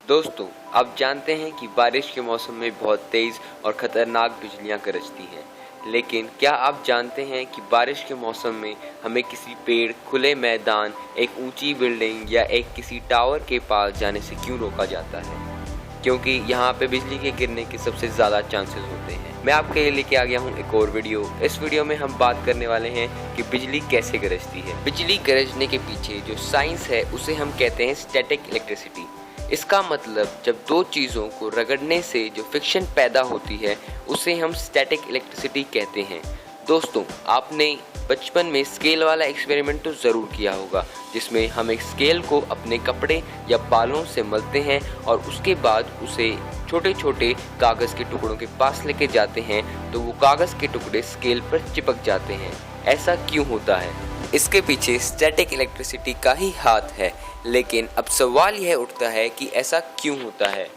दोस्तों, आप जानते हैं कि बारिश के मौसम में बहुत तेज़ और ख़तरनाक बिजलियाँ गरजती हैं। लेकिन क्या आप जानते हैं कि बारिश के मौसम में हमें किसी पेड़, खुले मैदान, एक ऊंची बिल्डिंग या एक किसी टावर के पास जाने से क्यों रोका जाता है? क्योंकि यहाँ पे बिजली के गिरने के सबसे ज़्यादा चांसेस होते हैं। मैं आपके लिए लेके आ गया हूँ एक और वीडियो। इस वीडियो में हम बात करने वाले हैं कि बिजली कैसे गरजती है। बिजली गरजने के पीछे जो साइंस है उसे हम कहते हैं स्टैटिक इलेक्ट्रिसिटी। इसका मतलब जब दो चीज़ों को रगड़ने से जो फ्रिक्शन पैदा होती है उसे हम स्टैटिक इलेक्ट्रिसिटी कहते हैं। दोस्तों, आपने बचपन में स्केल वाला एक्सपेरिमेंट तो ज़रूर किया होगा, जिसमें हम एक स्केल को अपने कपड़े या बालों से मलते हैं और उसके बाद उसे छोटे छोटे कागज़ के टुकड़ों के पास लेके जाते हैं तो वो कागज़ के टुकड़े स्केल पर चिपक जाते हैं। ऐसा क्यों होता है? इसके पीछे स्टैटिक इलेक्ट्रिसिटी का ही हाथ है। लेकिन अब सवाल यह उठता है कि ऐसा क्यों होता है।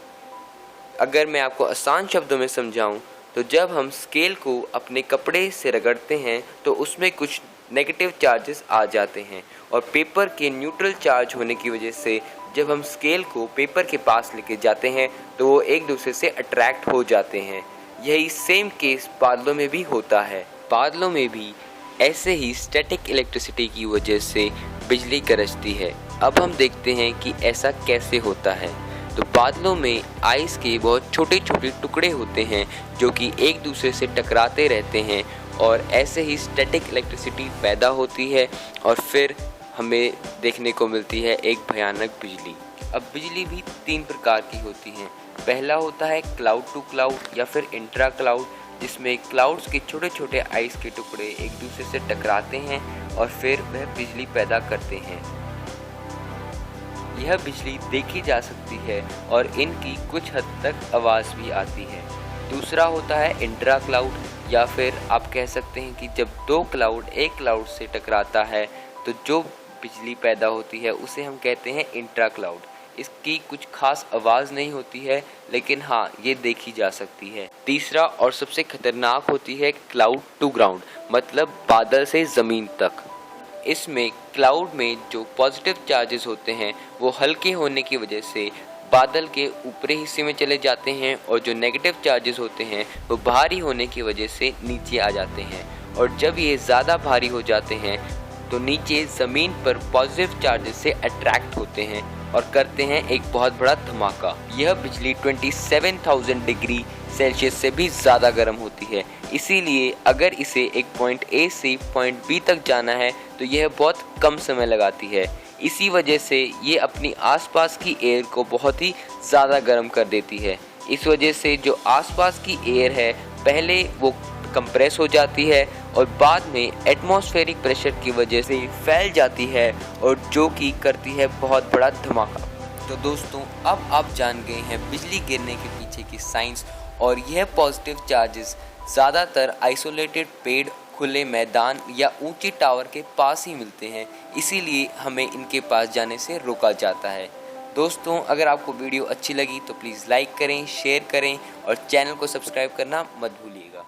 अगर मैं आपको आसान शब्दों में समझाऊं तो जब हम स्केल को अपने कपड़े से रगड़ते हैं तो उसमें कुछ नेगेटिव चार्जेस आ जाते हैं और पेपर के न्यूट्रल चार्ज होने की वजह से जब हम स्केल को पेपर के पास लेके जाते हैं तो वो एक दूसरे से अट्रैक्ट हो जाते हैं। यही सेम केस बादलों में भी होता है। बादलों में भी ऐसे ही स्टैटिक इलेक्ट्रिसिटी की वजह से बिजली गरजती है। अब हम देखते हैं कि ऐसा कैसे होता है। तो बादलों में आइस के बहुत छोटे छोटे टुकड़े होते हैं जो कि एक दूसरे से टकराते रहते हैं और ऐसे ही स्टैटिक इलेक्ट्रिसिटी पैदा होती है और फिर हमें देखने को मिलती है एक भयानक बिजली। अब बिजली भी तीन प्रकार की होती हैं। पहला होता है क्लाउड टू क्लाउड या फिर इंट्रा क्लाउड, जिसमें क्लाउड्स के छोटे छोटे आइस के टुकड़े एक दूसरे से टकराते हैं और फिर वह बिजली पैदा करते हैं। यह बिजली देखी जा सकती है और इनकी कुछ हद तक आवाज़ भी आती है। दूसरा होता है इंट्रा क्लाउड, या फिर आप कह सकते हैं कि जब दो क्लाउड एक क्लाउड से टकराता है तो जो बिजली पैदा होती है उसे हम कहते हैं इंट्रा क्लाउड। इसकी कुछ खास आवाज़ नहीं होती है, लेकिन हाँ, ये देखी जा सकती है। तीसरा और सबसे खतरनाक होती है क्लाउड टू ग्राउंड, मतलब बादल से ज़मीन तक। इसमें क्लाउड में जो पॉजिटिव चार्जेस होते हैं वो हल्के होने की वजह से बादल के ऊपरी हिस्से में चले जाते हैं और जो नेगेटिव चार्जेस होते हैं वो भारी होने की वजह से नीचे आ जाते हैं। और जब ये ज़्यादा भारी हो जाते हैं तो नीचे ज़मीन पर पॉजिटिव चार्जेस से अट्रैक्ट होते हैं और करते हैं एक बहुत बड़ा धमाका। यह बिजली 27,000 डिग्री सेल्सियस से भी ज़्यादा गर्म होती है। इसीलिए अगर इसे एक पॉइंट ए से पॉइंट बी तक जाना है तो यह बहुत कम समय लगाती है। इसी वजह से ये अपनी आसपास की एयर को बहुत ही ज़्यादा गर्म कर देती है। इस वजह से जो आसपास की एयर है पहले वो कंप्रेस हो जाती है और बाद में एटमॉस्फेरिक प्रेशर की वजह से फैल जाती है और जो कि करती है बहुत बड़ा धमाका। तो दोस्तों, अब आप जान गए हैं बिजली गिरने के पीछे की साइंस, और यह पॉजिटिव चार्जेस ज़्यादातर आइसोलेटेड पेड़, खुले मैदान या ऊंची टावर के पास ही मिलते हैं। इसीलिए हमें इनके पास जाने से रोका जाता है। दोस्तों, अगर आपको वीडियो अच्छी लगी तो प्लीज़ लाइक करें, शेयर करें और चैनल को सब्सक्राइब करना मत भूलिएगा।